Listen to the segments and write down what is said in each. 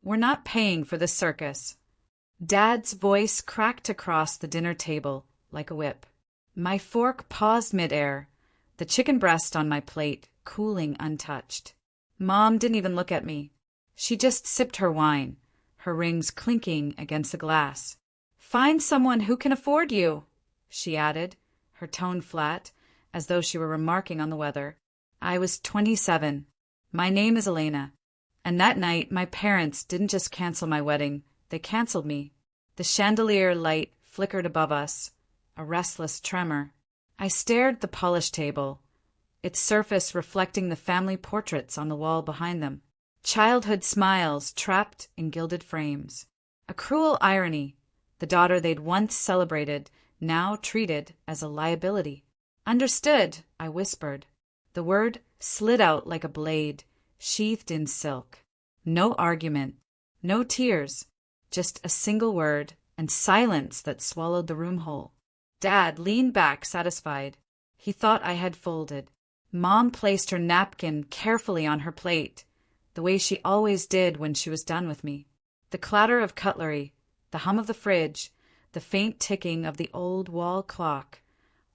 We're not paying for this circus." Dad's voice cracked across the dinner table like a whip. My fork paused midair, the chicken breast on my plate cooling untouched. Mom didn't even look at me. She just sipped her wine, her rings clinking against the glass. "Find someone who can afford you," she added, her tone flat, as though she were remarking on the weather. I was 27. My name is Elena. And that night, my parents didn't just cancel my wedding, they canceled me. The chandelier light flickered above us, a restless tremor. I stared at the polished table, its surface reflecting the family portraits on the wall behind them. Childhood smiles trapped in gilded frames. A cruel irony, the daughter they'd once celebrated, now treated as a liability. "Understood," I whispered. The word slid out like a blade, sheathed in silk. No argument, no tears, just a single word and silence that swallowed the room whole. Dad leaned back, satisfied. He thought I had folded. Mom placed her napkin carefully on her plate, the way she always did when she was done with me. The clatter of cutlery, the hum of the fridge, the faint ticking of the old wall clock,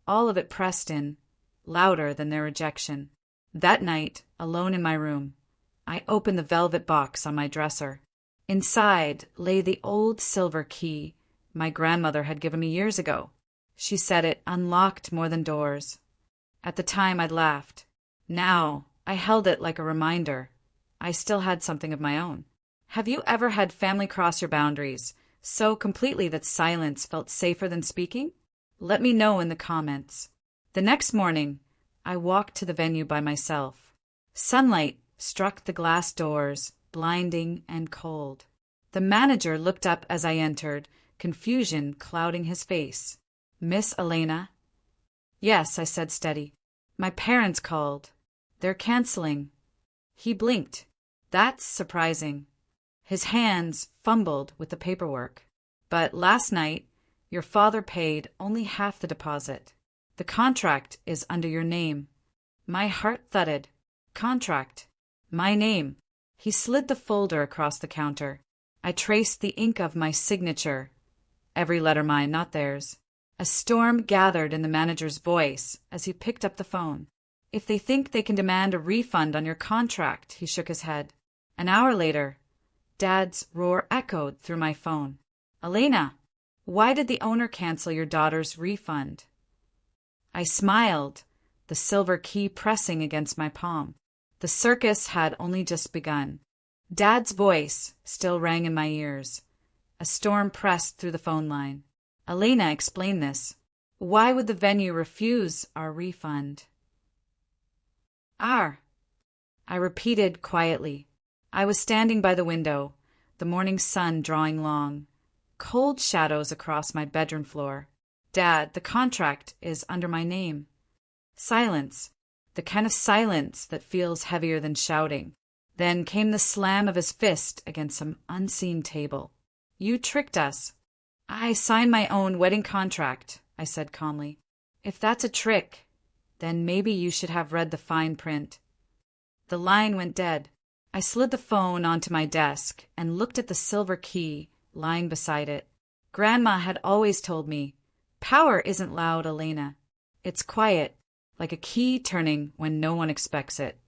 all of it pressed in, louder than their rejection. That night, alone in my room, I opened the velvet box on my dresser. Inside lay the old silver key my grandmother had given me years ago. She said it unlocked more than doors. At the time, I'd laughed. Now, I held it like a reminder. I still had something of my own. Have you ever had family cross your boundaries so completely that silence felt safer than speaking? Let me know in the comments. The next morning, I walked to the venue by myself. Sunlight struck the glass doors, blinding and cold. The manager looked up as I entered, confusion clouding his face. "Miss Elena?" "Yes," I said, steady. "My parents called. They're canceling." He blinked. "That's surprising." His hands fumbled with the paperwork. "But last night, your father paid only half the deposit. The contract is under your name." My heart thudded. Contract. My name. He slid the folder across the counter. I traced the ink of my signature. Every letter mine, not theirs. A storm gathered in the manager's voice as he picked up the phone. "If they think they can demand a refund on your contract," he shook his head. An hour later, Dad's roar echoed through my phone. "Elena, why did the owner cancel your daughter's refund?" I smiled, the silver key pressing against my palm. The circus had only just begun. Dad's voice still rang in my ears. A storm pressed through the phone line. "Elena, explain this. Why would the venue refuse our refund?" I repeated quietly. I was standing by the window, the morning sun drawing long, cold shadows across my bedroom floor. "Dad, the contract is under my name." Silence, the kind of silence that feels heavier than shouting. Then came the slam of his fist against some unseen table. "You tricked us." "I signed my own wedding contract," I said calmly. "If that's a trick, then maybe you should have read the fine print." The line went dead. I slid the phone onto my desk and looked at the silver key lying beside it. Grandma had always told me, "Power isn't loud, Elena. It's quiet, like a key turning when no one expects it."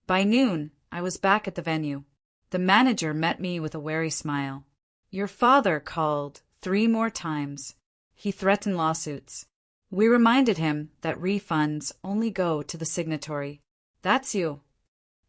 By noon, I was back at the venue. The manager met me with a wary smile. "Your father called 3 more times. He threatened lawsuits. We reminded him that refunds only go to the signatory." "That's you."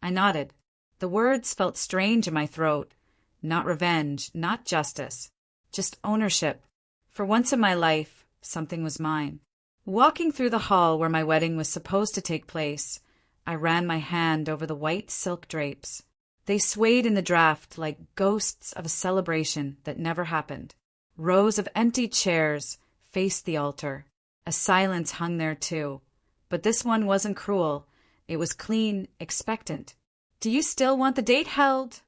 I nodded. The words felt strange in my throat. Not revenge, not justice. Just ownership. For once in my life, something was mine. Walking through the hall where my wedding was supposed to take place, I ran my hand over the white silk drapes. They swayed in the draft like ghosts of a celebration that never happened. Rows of empty chairs faced the altar. A silence hung there too. But this one wasn't cruel. It was clean, expectant. "Do you still want the date held?"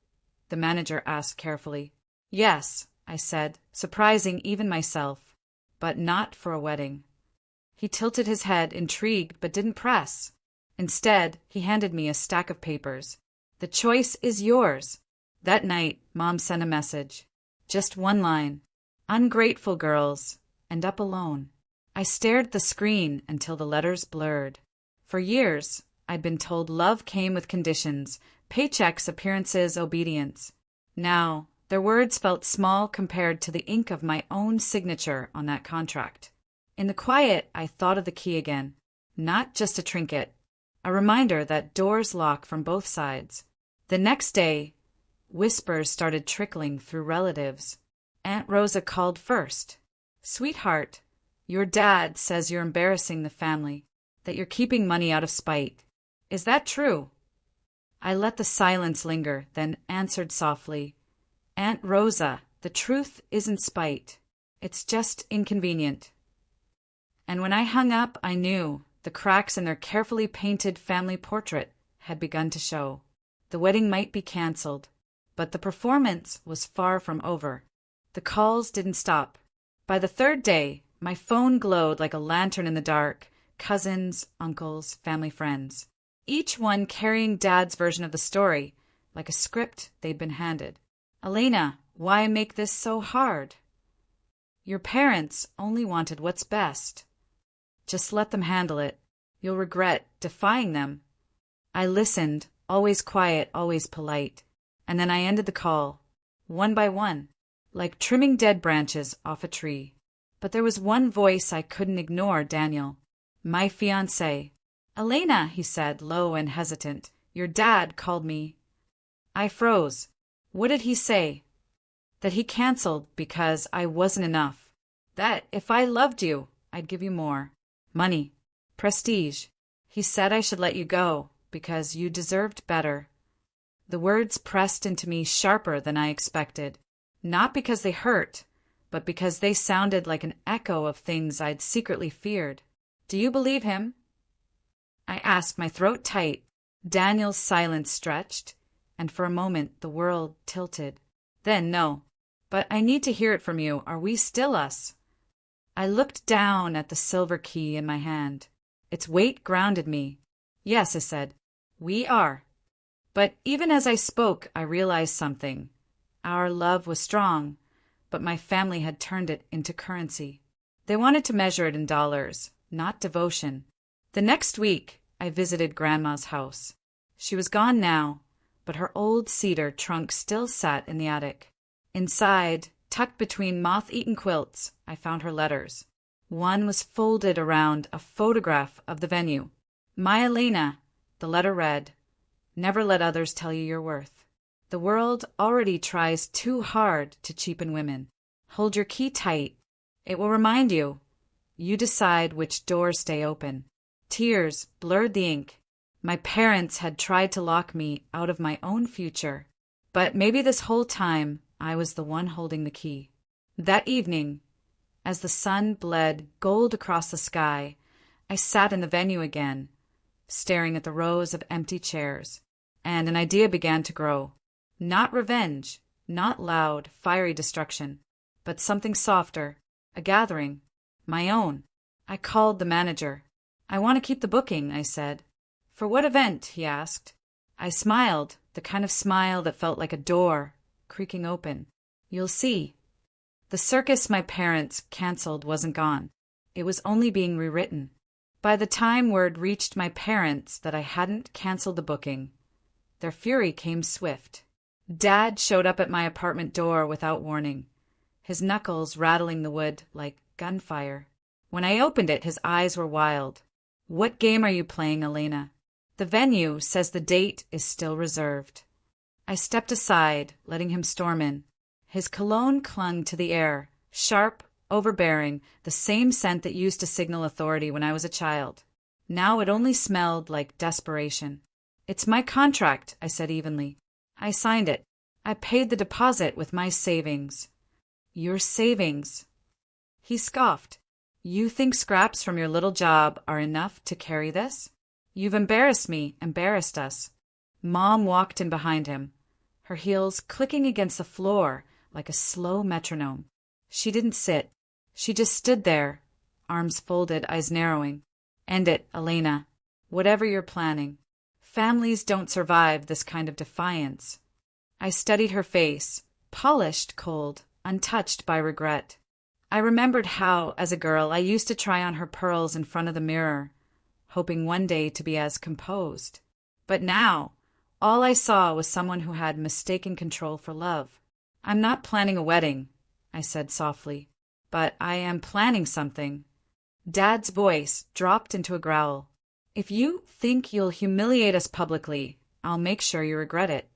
the manager asked carefully. "Yes," I said, surprising even myself. "But not for a wedding." He tilted his head, intrigued, but didn't press. Instead, he handed me a stack of papers. "The choice is yours. That night, Mom sent a message. Just one line. Ungrateful girls. End up alone. I stared at the screen until the letters blurred. For years, I'd been told love came with conditions, paychecks, appearances, obedience. Now, their words felt small compared to the ink of my own signature on that contract. In the quiet, I thought of the key again. Not just a trinket. A reminder that doors lock from both sides. The next day, whispers started trickling through relatives. Aunt Rosa called first. "Sweetheart, your dad says you're embarrassing the family, that you're keeping money out of spite. Is that true?" I let the silence linger, then answered softly, "Aunt Rosa, the truth isn't spite. It's just inconvenient." And when I hung up, I knew the cracks in their carefully painted family portrait had begun to show. The wedding might be canceled, but the performance was far from over. The calls didn't stop. By the third day, my phone glowed like a lantern in the dark. Cousins, uncles, family friends. Each one carrying Dad's version of the story, like a script they'd been handed. "Elena, why make this so hard? Your parents only wanted what's best. Just let them handle it. You'll regret defying them." I listened, always quiet, always polite. And then I ended the call, one by one, like trimming dead branches off a tree. But there was one voice I couldn't ignore, Daniel, my fiancé. "Elena," he said, low and hesitant, "your dad called me." I froze. What did he say? That he canceled because I wasn't enough. That if I loved you, I'd give you more. Money. Prestige. He said I should let you go because you deserved better. The words pressed into me sharper than I expected. Not because they hurt, but because they sounded like an echo of things I'd secretly feared. "Do you believe him?" I asked, my throat tight. Daniel's silence stretched, and for a moment the world tilted. Then, "No. But I need to hear it from you. Are we still us?" I looked down at the silver key in my hand. Its weight grounded me. "Yes," I said. "We are." But even as I spoke, I realized something. Our love was strong, but my family had turned it into currency. They wanted to measure it in dollars, not devotion. The next week, I visited Grandma's house. She was gone now, but her old cedar trunk still sat in the attic. Inside, tucked between moth-eaten quilts, I found her letters. One was folded around a photograph of the venue. "My Elena," the letter read, "never let others tell you your worth. The world already tries too hard to cheapen women. Hold your key tight. It will remind you. You decide which doors stay open." Tears blurred the ink. My parents had tried to lock me out of my own future. But maybe this whole time, I was the one holding the key. That evening, as the sun bled gold across the sky, I sat in the venue again, staring at the rows of empty chairs, and an idea began to grow. Not revenge, not loud, fiery destruction, but something softer, a gathering, my own. I called the manager. "I want to keep the booking," I said. "For what event?" he asked. I smiled, the kind of smile that felt like a door creaking open. "You'll see." The circus my parents canceled wasn't gone. It was only being rewritten. By the time word reached my parents that I hadn't canceled the booking, their fury came swift. Dad showed up at my apartment door without warning, his knuckles rattling the wood like gunfire. When I opened it, his eyes were wild. "What game are you playing, Elena? The venue says the date is still reserved." I stepped aside, letting him storm in. His cologne clung to the air, sharp, overbearing, the same scent that used to signal authority when I was a child. Now it only smelled like desperation. "It's my contract," I said evenly. "I signed it. I paid the deposit with my savings." "Your savings?" He scoffed. "You think scraps from your little job are enough to carry this? You've embarrassed me, embarrassed us." Mom walked in behind him, her heels clicking against the floor like a slow metronome. She didn't sit. She just stood there, arms folded, eyes narrowing. "End it, Elena. Whatever you're planning. Families don't survive this kind of defiance." I studied her face, polished, cold, untouched by regret. I remembered how, as a girl, I used to try on her pearls in front of the mirror, hoping one day to be as composed. But now, all I saw was someone who had mistaken control for love. "I'm not planning a wedding," I said softly, "but I am planning something." Dad's voice dropped into a growl. "If you think you'll humiliate us publicly, I'll make sure you regret it."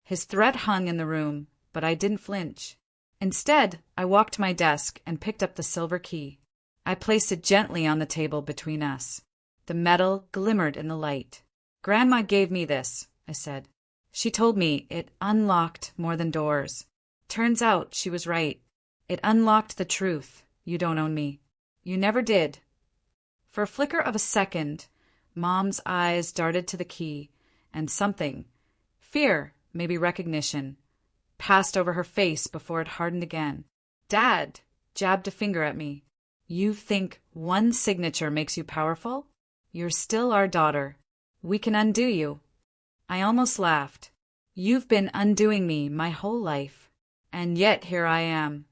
His threat hung in the room, but I didn't flinch. Instead, I walked to my desk and picked up the silver key. I placed it gently on the table between us. The metal glimmered in the light. "Grandma gave me this," I said. "She told me it unlocked more than doors. Turns out she was right. It unlocked the truth. You don't own me. You never did." For a flicker of a second, Mom's eyes darted to the key, and something, fear, maybe recognition, passed over her face before it hardened again. Dad jabbed a finger at me. "You think one signature makes you powerful? You're still our daughter. We can undo you." I almost laughed. "You've been undoing me my whole life. And yet here I am."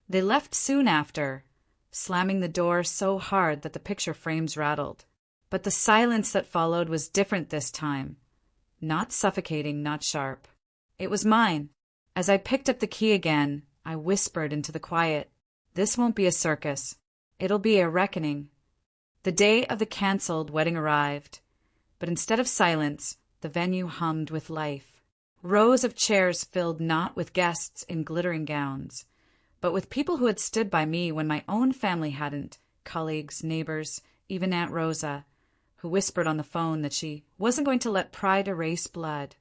They left soon after, slamming the door so hard that the picture frames rattled. But the silence that followed was different this time. Not suffocating, not sharp. It was mine. As I picked up the key again, I whispered into the quiet, "This won't be a circus. It'll be a reckoning." The day of the cancelled wedding arrived, but instead of silence, the venue hummed with life. Rows of chairs filled not with guests in glittering gowns, but with people who had stood by me when my own family hadn't, colleagues, neighbors, even Aunt Rosa, who whispered on the phone that she wasn't going to let pride erase blood.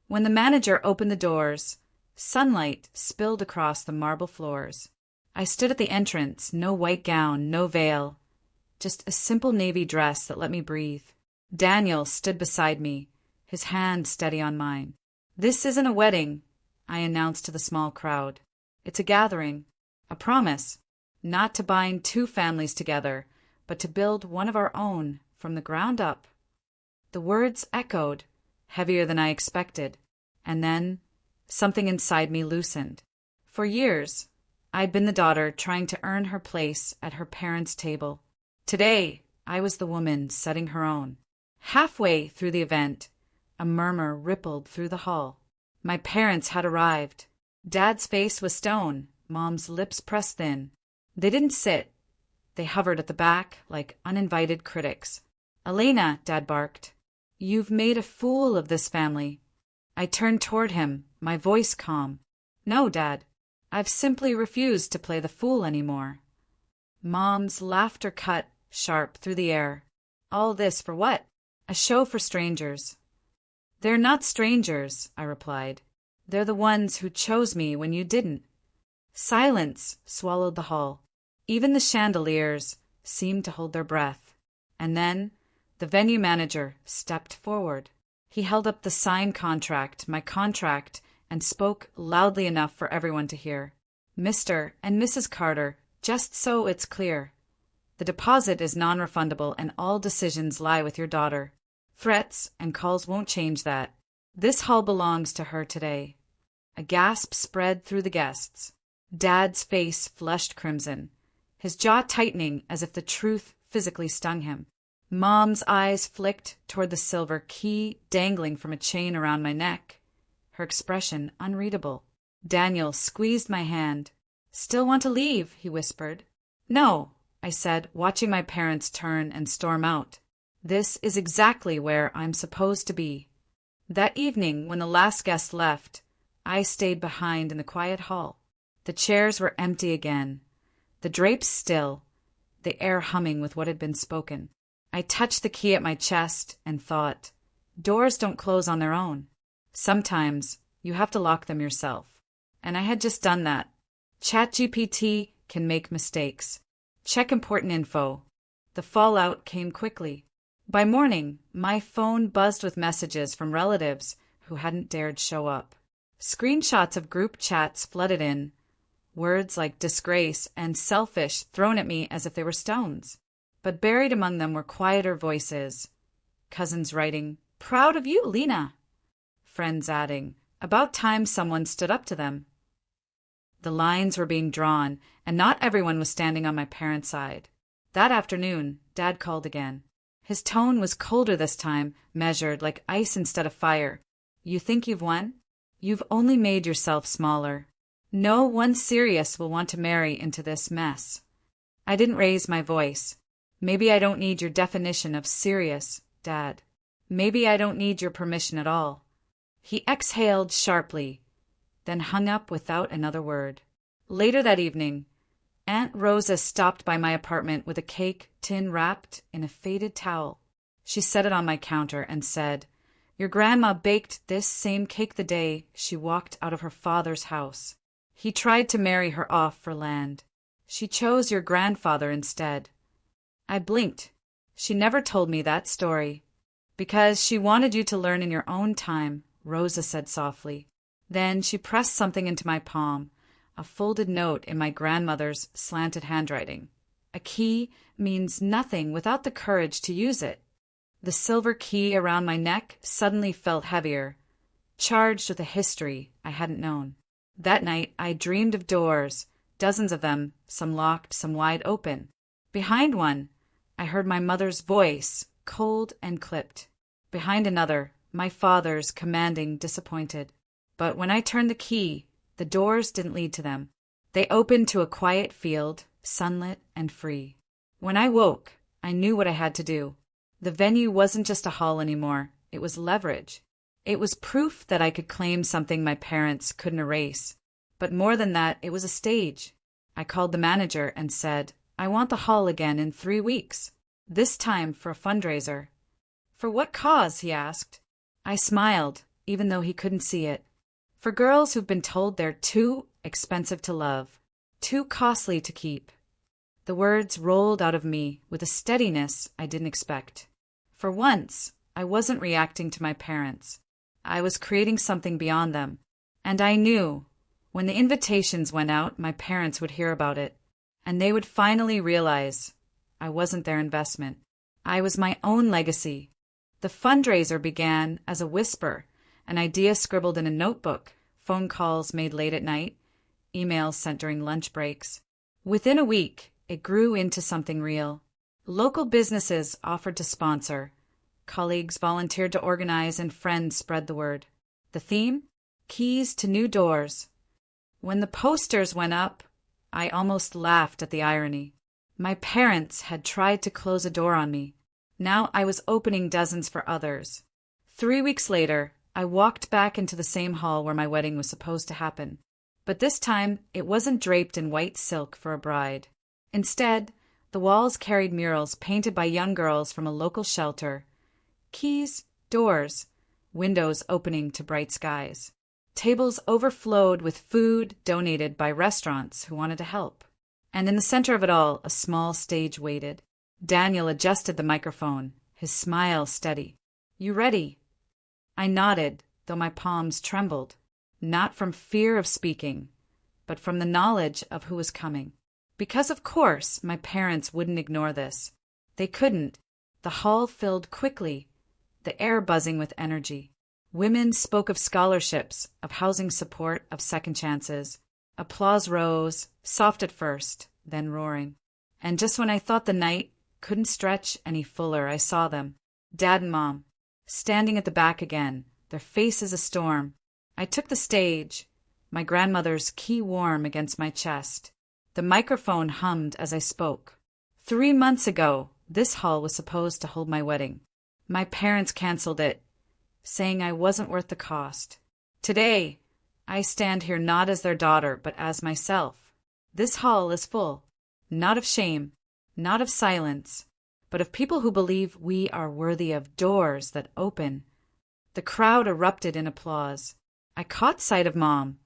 When the manager opened the doors, sunlight spilled across the marble floors. I stood at the entrance, no white gown, no veil, just a simple navy dress that let me breathe. Daniel stood beside me, his hand steady on mine. "This isn't a wedding," I announced to the small crowd. "It's a gathering, a promise, not to bind two families together, but to build one of our own from the ground up." The words echoed, heavier than I expected, and then something inside me loosened. For years, I'd been the daughter trying to earn her place at her parents' table. Today, I was the woman setting her own. Halfway through the event, a murmur rippled through the hall. My parents had arrived. Dad's face was stone, Mom's lips pressed thin. They didn't sit. They hovered at the back like uninvited critics. "Elena," Dad barked, "you've made a fool of this family." I turned toward him, my voice calm. "No, Dad. I've simply refused to play the fool anymore." Mom's laughter cut sharp through the air. "All this for what? A show for strangers." "They're not strangers," I replied. "They're the ones who chose me when you didn't." Silence swallowed the hall. Even the chandeliers seemed to hold their breath. And then the venue manager stepped forward. He held up the signed contract, my contract, and spoke loudly enough for everyone to hear. "Mr. and Mrs. Carter, just so it's clear. The deposit is non-refundable and all decisions lie with your daughter. Threats and calls won't change that. This hall belongs to her today." A gasp spread through the guests. Dad's face flushed crimson, his jaw tightening as if the truth physically stung him. Mom's eyes flicked toward the silver key dangling from a chain around my neck, her expression unreadable. Daniel squeezed my hand. "Still want to leave?" he whispered. "No," I said, watching my parents turn and storm out. "This is exactly where I'm supposed to be." That evening, when the last guest left, I stayed behind in the quiet hall. The chairs were empty again, the drapes still, the air humming with what had been spoken. I touched the key at my chest and thought, doors don't close on their own. Sometimes you have to lock them yourself. And I had just done that. ChatGPT can make mistakes. Check important info. The fallout came quickly. By morning, my phone buzzed with messages from relatives who hadn't dared show up. Screenshots of group chats flooded in, words like disgrace and selfish thrown at me as if they were stones. But buried among them were quieter voices. Cousins writing, "Proud of you, Lena." Friends adding, About time someone stood up to them. The lines were being drawn, and not everyone was standing on my parents' side. That afternoon, Dad called again. His tone was colder this time, measured, like ice instead of fire. You think you've won? You've only made yourself smaller. No one serious will want to marry into this mess. I didn't raise my voice. Maybe I don't need your definition of serious, Dad. Maybe I don't need your permission at all. He exhaled sharply, then hung up without another word. Later that evening, Aunt Rosa stopped by my apartment with a cake tin wrapped in a faded towel. She set it on my counter and said, "Your grandma baked this same cake the day she walked out of her father's house. He tried to marry her off for land. She chose your grandfather instead." I blinked. She never told me that story. "Because she wanted you to learn in your own time," Rosa said softly. Then she pressed something into my palm, a folded note in my grandmother's slanted handwriting. A key means nothing without the courage to use it. The silver key around my neck suddenly felt heavier, charged with a history I hadn't known. That night I dreamed of doors, dozens of them, some locked, some wide open. Behind one, I heard my mother's voice, cold and clipped. Behind another, my father's, commanding, disappointed. But when I turned the key, the doors didn't lead to them. They opened to a quiet field, sunlit and free. When I woke, I knew what I had to do. The venue wasn't just a hall anymore. It was leverage. It was proof that I could claim something my parents couldn't erase. But more than that, it was a stage. I called the manager and said, "I want the hall again in 3 weeks. This time for a fundraiser." "For what cause?" he asked. I smiled, even though he couldn't see it. "For girls who've been told they're too expensive to love, too costly to keep." The words rolled out of me with a steadiness I didn't expect. For once, I wasn't reacting to my parents. I was creating something beyond them. And I knew, when the invitations went out, my parents would hear about it. And they would finally realize I wasn't their investment. I was my own legacy. The fundraiser began as a whisper, an idea scribbled in a notebook, phone calls made late at night, emails sent during lunch breaks. Within a week, it grew into something real. Local businesses offered to sponsor. Colleagues volunteered to organize, and friends spread the word. The theme? Keys to new doors. When the posters went up, I almost laughed at the irony. My parents had tried to close a door on me. Now I was opening dozens for others. 3 weeks later, I walked back into the same hall where my wedding was supposed to happen. But this time, it wasn't draped in white silk for a bride. Instead, the walls carried murals painted by young girls from a local shelter. Keys, doors, windows opening to bright skies. Tables overflowed with food donated by restaurants who wanted to help. And in the center of it all, a small stage waited. Daniel adjusted the microphone, his smile steady. "You ready?" I nodded, though my palms trembled, not from fear of speaking, but from the knowledge of who was coming. Because, of course, my parents wouldn't ignore this. They couldn't. The hall filled quickly, the air buzzing with energy. Women spoke of scholarships, of housing support, of second chances. Applause rose, soft at first, then roaring. And just when I thought the night couldn't stretch any fuller, I saw them, Dad and Mom, standing at the back again, their faces a storm. I took the stage, my grandmother's key warm against my chest. The microphone hummed as I spoke. 3 months ago, this hall was supposed to hold my wedding. My parents canceled it, saying I wasn't worth the cost. Today, I stand here not as their daughter, but as myself. This hall is full, not of shame, not of silence, but of people who believe we are worthy of doors that open. The crowd erupted in applause. I caught sight of Mom,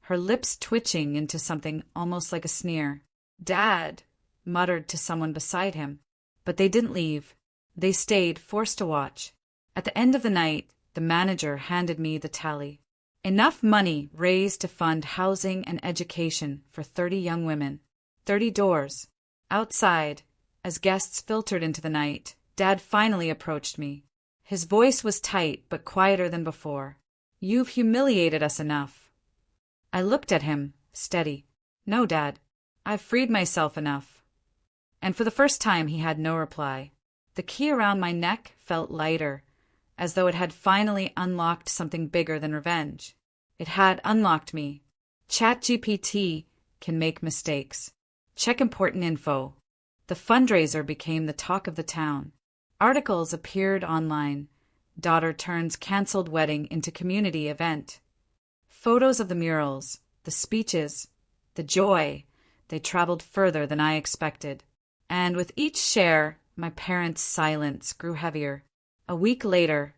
her lips twitching into something almost like a sneer. "Dad," muttered to someone beside him. But they didn't leave. They stayed, forced to watch. At the end of the night, the manager handed me the tally. Enough money raised to fund housing and education for 30 young women. 30 doors. Outside, as guests filtered into the night, Dad finally approached me. His voice was tight but quieter than before. You've humiliated us enough. I looked at him, steady. No, Dad. I've freed myself enough. And for the first time he had no reply. The key around my neck felt lighter, as though it had finally unlocked something bigger than revenge. It had unlocked me. ChatGPT can make mistakes. Check important info. The fundraiser became the talk of the town. Articles appeared online. Daughter turns cancelled wedding into community event. Photos of the murals, the speeches, the joy, they traveled further than I expected. And with each share, my parents' silence grew heavier. A week later,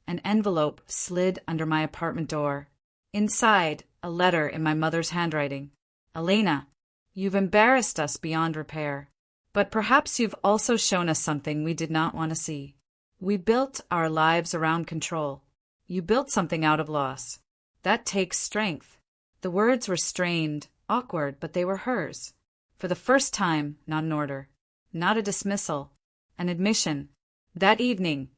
an envelope slid under my apartment door. Inside, a letter in my mother's handwriting. Elena, you've embarrassed us beyond repair. But perhaps you've also shown us something we did not want to see. We built our lives around control. You built something out of loss. That takes strength. The words were strained, awkward, but they were hers. For the first time, not an order, not a dismissal, an admission. That evening,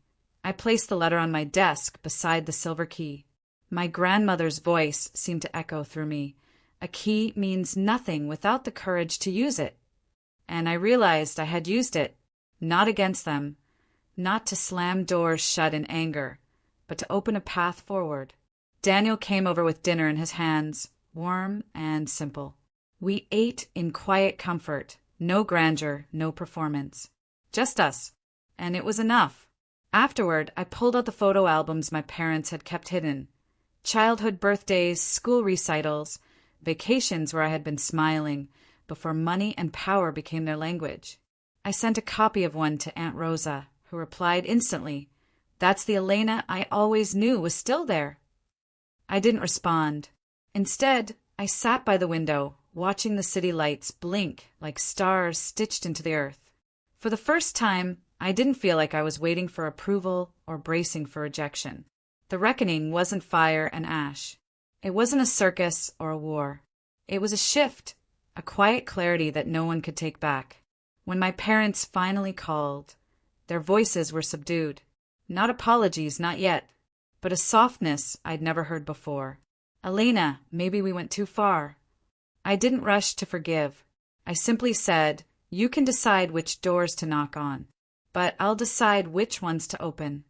I placed the letter on my desk beside the silver key. My grandmother's voice seemed to echo through me. A key means nothing without the courage to use it. And I realized I had used it, not against them, not to slam doors shut in anger, but to open a path forward. Daniel came over with dinner in his hands, warm and simple. We ate in quiet comfort, no grandeur, no performance. Just us. And it was enough. Afterward, I pulled out the photo albums my parents had kept hidden. Childhood birthdays, school recitals, vacations where I had been smiling before money and power became their language. I sent a copy of one to Aunt Rosa, who replied instantly, "That's the Elena I always knew was still there." I didn't respond. Instead, I sat by the window, watching the city lights blink like stars stitched into the earth. For the first time, I didn't feel like I was waiting for approval or bracing for rejection. The reckoning wasn't fire and ash. It wasn't a circus or a war. It was a shift, a quiet clarity that no one could take back. When my parents finally called, their voices were subdued. Not apologies, not yet, but a softness I'd never heard before. "Elena, maybe we went too far." I didn't rush to forgive. I simply said, "You can decide which doors to knock on, but I'll decide which ones to open."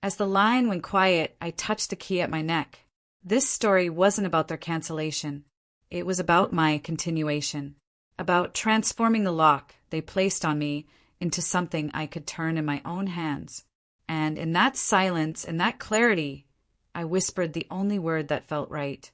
As the line went quiet, I touched the key at my neck. This story wasn't about their cancellation. It was about my continuation, about transforming the lock they placed on me into something I could turn in my own hands. And in that silence, in that clarity, I whispered the only word that felt right.